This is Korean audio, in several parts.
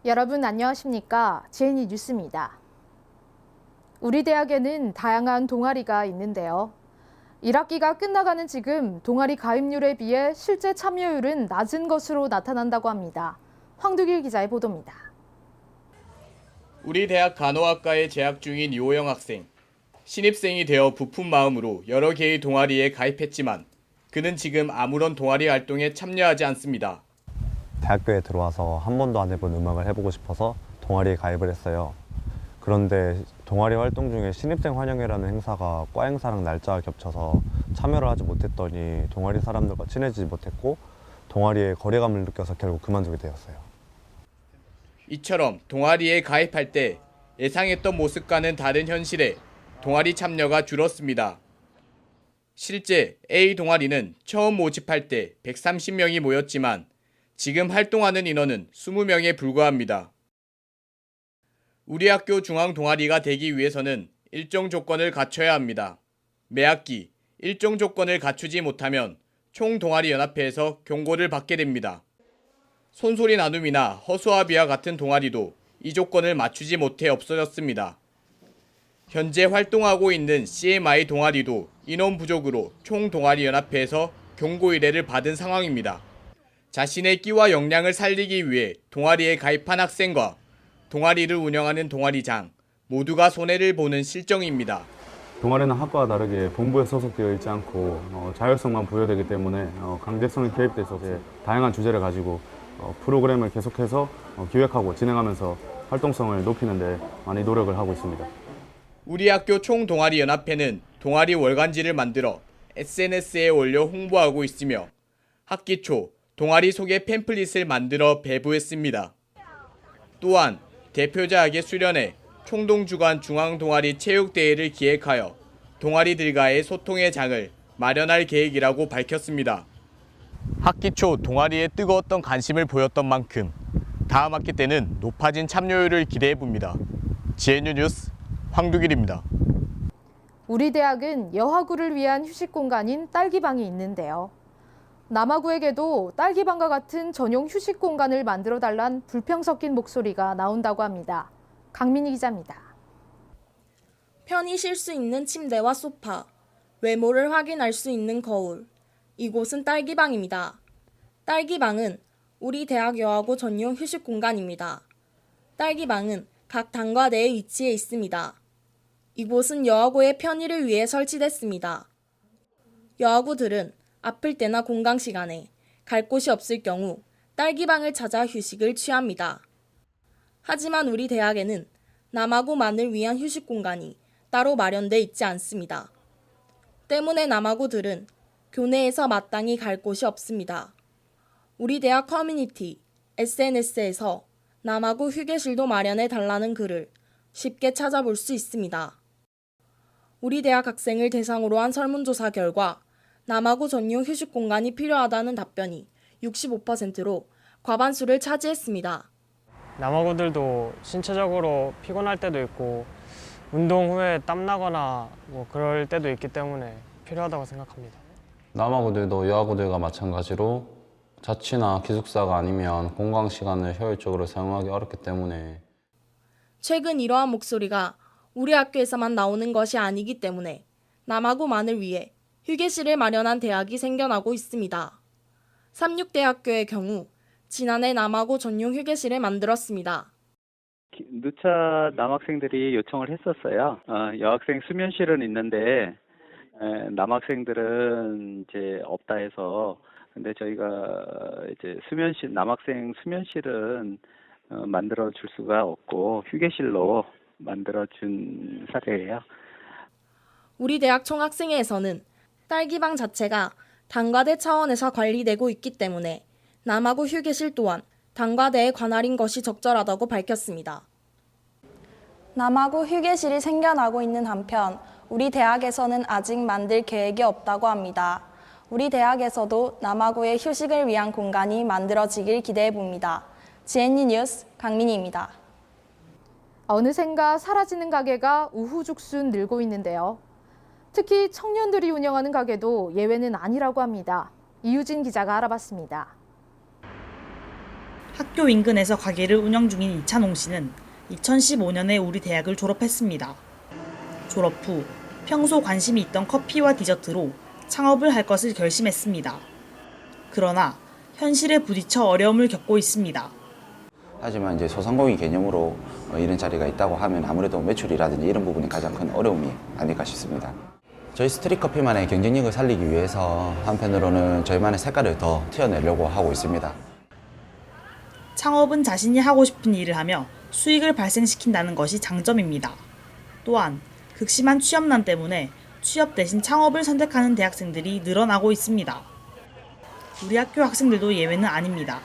여러분 안녕하십니까? JN 뉴스입니다. 우리 대학에는 다양한 동아리가 있는데요. 1학기가 끝나가는 지금 동아리 가입률에 비해 실제 참여율은 낮은 것으로 나타난다고 합니다. 황두길 기자의 보도입니다. 우리 대학 간호학과에 재학 중인 이호영 학생. 신입생이 되어 부푼 마음으로 여러 개의 동아리에 가입했지만 그는 지금 아무런 동아리 활동에 참여하지 않습니다. 대학교에 들어와서 한 번도 안 해본 음악을 해보고 싶어서 동아리에 가입을 했어요. 그런데 동아리 활동 중에 신입생 환영회라는 행사가 과 행사랑 날짜가 겹쳐서 참여를 하지 못했더니 동아리 사람들과 친해지지 못했고 동아리에 거리감을 느껴서 결국 그만두게 되었어요. 이처럼 동아리에 가입할 때 예상했던 모습과는 다른 현실에 동아리 참여가 줄었습니다. 실제 A 동아리는 처음 모집할 때 130명이 모였지만 지금 활동하는 인원은 20명에 불과합니다. 우리 학교 중앙 동아리가 되기 위해서는 일정 조건을 갖춰야 합니다. 매 학기 일정 조건을 갖추지 못하면 총동아리연합회에서 경고를 받게 됩니다. 손소리 나눔이나 허수아비와 같은 동아리도 이 조건을 맞추지 못해 없어졌습니다. 현재 활동하고 있는 CMI 동아리도 인원 부족으로 총동아리연합회에서 경고 의뢰를 받은 상황입니다. 자신의 끼와 역량을 살리기 위해 동아리에 가입한 학생과 동아리를 운영하는 동아리장 모두가 손해를 보는 실정입니다. 동아리는 학과와 다르게 본부에 소속되어 있지 않고 자율성만 부여되기 때문에 강제성이 개입돼서 다양한 주제를 가지고 프로그램을 계속해서 기획하고 진행하면서 활동성을 높이는 데 많이 노력을 하고 있습니다. 우리 학교 총동아리연합회는 동아리 월간지를 만들어 SNS에 올려 홍보하고 있으며 학기 초 동아리 소개 팸플릿을 만들어 배부했습니다. 또한 대표자에게 수련해 총동주간 중앙동아리 체육대회를 기획하여 동아리들과의 소통의 장을 마련할 계획이라고 밝혔습니다. 학기 초 동아리에 뜨거웠던 관심을 보였던 만큼 다음 학기 때는 높아진 참여율을 기대해봅니다. JN 뉴스 황두길입니다. 우리 대학은 여하구를 위한 휴식 공간인 딸기방이 있는데요. 남하구에게도 딸기방과 같은 전용 휴식 공간을 만들어달란 불평 섞인 목소리가 나온다고 합니다. 강민희 기자입니다. 편히 쉴 수 있는 침대와 소파, 외모를 확인할 수 있는 거울. 이곳은 딸기방입니다. 딸기방은 우리 대학 여하구 전용 휴식 공간입니다. 딸기방은 각 단과대에 위치해 있습니다. 이곳은 여하구의 편의를 위해 설치됐습니다. 여하구들은 아플 때나 공강 시간에 갈 곳이 없을 경우 딸기방을 찾아 휴식을 취합니다. 하지만 우리 대학에는 남하구만을 위한 휴식 공간이 따로 마련돼 있지 않습니다. 때문에 남하구들은 교내에서 마땅히 갈 곳이 없습니다. 우리 대학 커뮤니티 SNS에서 남하구 휴게실도 마련해 달라는 글을 쉽게 찾아볼 수 있습니다. 우리 대학 학생을 대상으로 한 설문조사 결과 남하구 전용 휴식 공간이 필요하다는 답변이 65%로 과반수를 차지했습니다. 남하구들도 신체적으로 피곤할 때도 있고 운동 후에 땀나거나 그럴 때도 있기 때문에 필요하다고 생각합니다. 남하구들도 여하구들과 마찬가지로 자취나 기숙사가 아니면 공강 시간을 효율적으로 사용하기 어렵기 때문에 최근 이러한 목소리가 우리 학교에서만 나오는 것이 아니기 때문에 남하구만을 위해 휴게실을 마련한 대학이 생겨나고 있습니다. 삼육대학교의 경우 지난해 남하구 전용 휴게실을 만들었습니다. 누차 남학생들이 요청을 했었어요. 여학생 수면실은 있는데 남학생들은 이제 없다 해서 근데 저희가 이제 남학생 수면실은 만들어 줄 수가 없고 휴게실로 만들어 준 사례예요. 우리 대학 총학생회에서는 딸기방 자체가 단과대 차원에서 관리되고 있기 때문에 남하구 휴게실 또한 단과대에 관할인 것이 적절하다고 밝혔습니다. 남하구 휴게실이 생겨나고 있는 한편 우리 대학에서는 아직 만들 계획이 없다고 합니다. 우리 대학에서도 남하구의 휴식을 위한 공간이 만들어지길 기대해봅니다. JN 뉴스 강민희입니다. 어느샌가 사라지는 가게가 우후죽순 늘고 있는데요. 특히 청년들이 운영하는 가게도 예외는 아니라고 합니다. 이유진 기자가 알아봤습니다. 학교 인근에서 가게를 운영 중인 이찬홍 씨는 2015년에 우리 대학을 졸업했습니다. 졸업 후 평소 관심이 있던 커피와 디저트로 창업을 할 것을 결심했습니다. 그러나 현실에 부딪혀 어려움을 겪고 있습니다. 하지만 이제 소상공인 개념으로 이런 자리가 있다고 하면 아무래도 매출이라든지 이런 부분이 가장 큰 어려움이 아닐까 싶습니다. 저희 스트릿 커피만의 경쟁력을 살리기 위해서 한편으로는 저희만의 색깔을 더 튀어내려고 하고 있습니다. 창업은 자신이 하고 싶은 일을 하며 수익을 발생시킨다는 것이 장점입니다. 또한 극심한 취업난 때문에 취업 대신 창업을 선택하는 대학생들이 늘어나고 있습니다. 우리 학교 학생들도 예외는 아닙니다.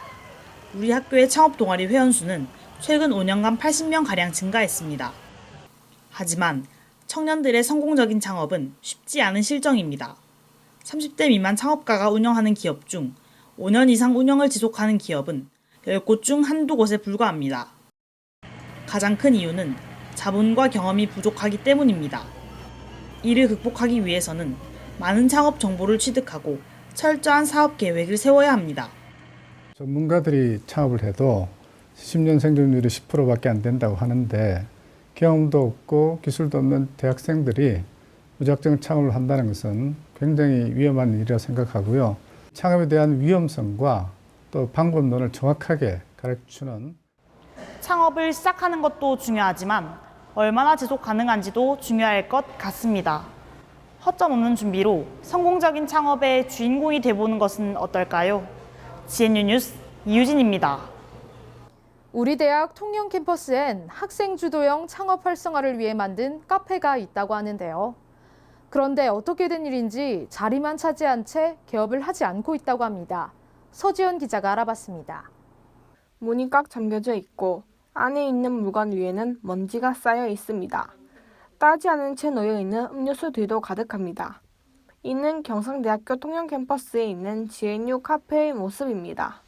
우리 학교의 창업 동아리 회원수는 최근 5년간 80명가량 증가했습니다. 하지만 청년들의 성공적인 창업은 쉽지 않은 실정입니다. 30대 미만 창업가가 운영하는 기업 중 5년 이상 운영을 지속하는 기업은 10곳 중 한두 곳에 불과합니다. 가장 큰 이유는 자본과 경험이 부족하기 때문입니다. 이를 극복하기 위해서는 많은 창업 정보를 취득하고 철저한 사업 계획을 세워야 합니다. 전문가들이 창업을 해도 10년 생존율이 10%밖에 안 된다고 하는데 경험도 없고 기술도 없는 대학생들이 무작정 창업을 한다는 것은 굉장히 위험한 일이라고 생각하고요. 창업에 대한 위험성과 또 방법론을 정확하게 가르쳐주는 창업을 시작하는 것도 중요하지만 얼마나 지속 가능한지도 중요할 것 같습니다. 허점 없는 준비로 성공적인 창업의 주인공이 돼보는 것은 어떨까요? GNU 뉴스 이유진입니다. 우리 대학 통영 캠퍼스엔 학생 주도형 창업 활성화를 위해 만든 카페가 있다고 하는데요. 그런데 어떻게 된 일인지 자리만 차지한 채 개업을 하지 않고 있다고 합니다. 서지연 기자가 알아봤습니다. 문이 꽉 잠겨져 있고 안에 있는 물건 위에는 먼지가 쌓여 있습니다. 따지 않은 채 놓여있는 음료수들도 가득합니다. 이는 경상대학교 통영 캠퍼스에 있는 GNU 카페의 모습입니다.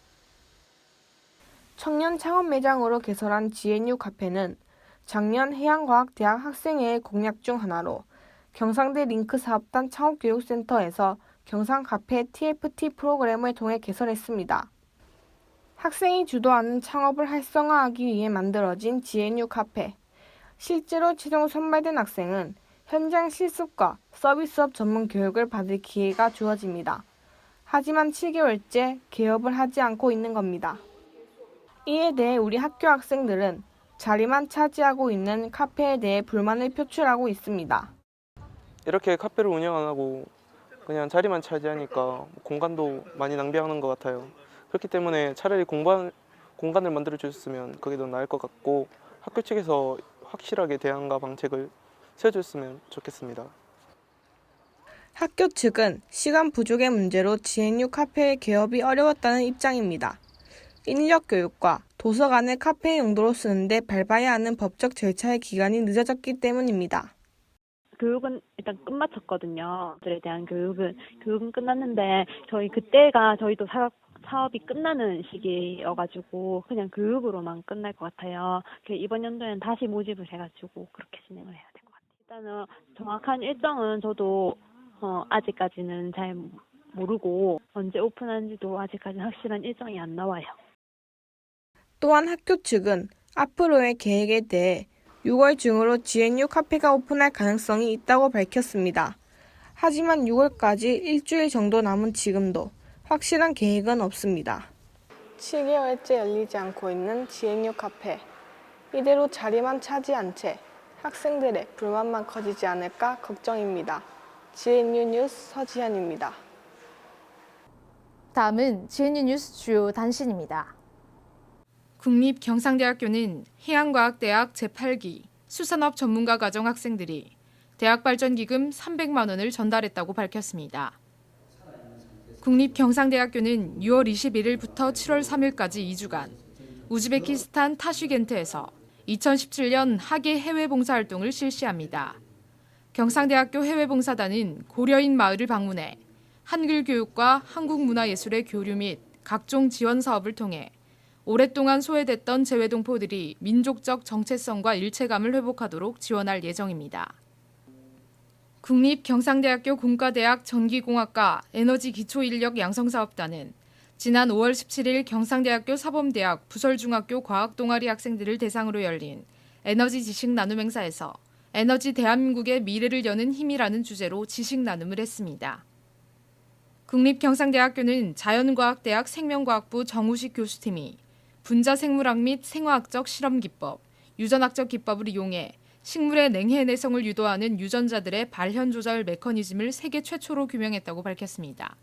청년 창업 매장으로 개설한 GNU 카페는 작년 해양과학대학 학생회의 공약 중 하나로 경상대 링크 사업단 창업교육센터에서 경상카페 TFT 프로그램을 통해 개설했습니다. 학생이 주도하는 창업을 활성화하기 위해 만들어진 GNU 카페. 실제로 최종 선발된 학생은 현장 실습과 서비스업 전문 교육을 받을 기회가 주어집니다. 하지만 7개월째 개업을 하지 않고 있는 겁니다. 이에 대해 우리 학교 학생들은 자리만 차지하고 있는 카페에 대해 불만을 표출하고 있습니다. 이렇게 카페를 운영 안 하고 그냥 자리만 차지하니까 공간도 많이 낭비하는 것 같아요. 그렇기 때문에 차라리 공간을 만들어 주셨으면 그게 더 나을 것 같고 학교 측에서 확실하게 대안과 방책을 세워줬으면 좋겠습니다. 학교 측은 시간 부족의 문제로 GNU 카페의 개업이 어려웠다는 입장입니다. 인력 교육과 도서관을 카페 용도로 쓰는데 밟아야 하는 법적 절차의 기간이 늦어졌기 때문입니다. 교육은 일단 끝마쳤거든요. 들에 대한 교육은 끝났는데 그때가 저희도 사업이 끝나는 시기여가지고 그냥 교육으로만 끝날 것 같아요. 이번 연도에는 다시 모집을 해가지고 그렇게 진행을 해야 될 것 같아요. 일단은 정확한 일정은 저도 아직까지는 잘 모르고 언제 오픈하는지도 아직까지 확실한 일정이 안 나와요. 또한 학교 측은 앞으로의 계획에 대해 6월 중으로 GNU 카페가 오픈할 가능성이 있다고 밝혔습니다. 하지만 6월까지 일주일 정도 남은 지금도 확실한 계획은 없습니다. 7개월째 열리지 않고 있는 GNU 카페. 이대로 자리만 차지한 채 학생들의 불만만 커지지 않을까 걱정입니다. GNU 뉴스 서지현입니다. 다음은 GNU 뉴스 주요 단신입니다. 국립경상대학교는 해양과학대학 제8기 수산업 전문가 과정 학생들이 대학발전기금 300만 원을 전달했다고 밝혔습니다. 국립경상대학교는 6월 21일부터 7월 3일까지 2주간 우즈베키스탄 타슈겐트에서 2017년 학예 해외봉사활동을 실시합니다. 경상대학교 해외봉사단은 고려인 마을을 방문해 한글 교육과 한국문화예술의 교류 및 각종 지원 사업을 통해 오랫동안 소외됐던 재외동포들이 민족적 정체성과 일체감을 회복하도록 지원할 예정입니다. 국립경상대학교 공과대학 전기공학과 에너지기초인력 양성사업단은 지난 5월 17일 경상대학교 사범대학 부설중학교 과학동아리 학생들을 대상으로 열린 에너지 지식 나눔 행사에서 에너지 대한민국의 미래를 여는 힘이라는 주제로 지식 나눔을 했습니다. 국립경상대학교는 자연과학대학 생명과학부 정우식 교수팀이 분자생물학 및 생화학적 실험기법, 유전학적 기법을 이용해 식물의 냉해 내성을 유도하는 유전자들의 발현 조절 메커니즘을 세계 최초로 규명했다고 밝혔습니다.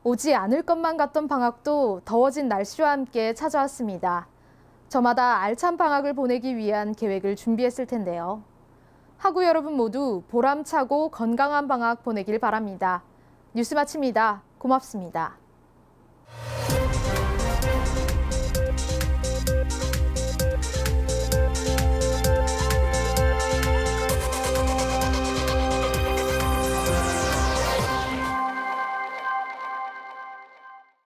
오지 않을 것만 같던 방학도 더워진 날씨와 함께 찾아왔습니다. 저마다 알찬 방학을 보내기 위한 계획을 준비했을 텐데요. 학우 여러분 모두 보람차고 건강한 방학 보내길 바랍니다. 뉴스 마칩니다. 고맙습니다.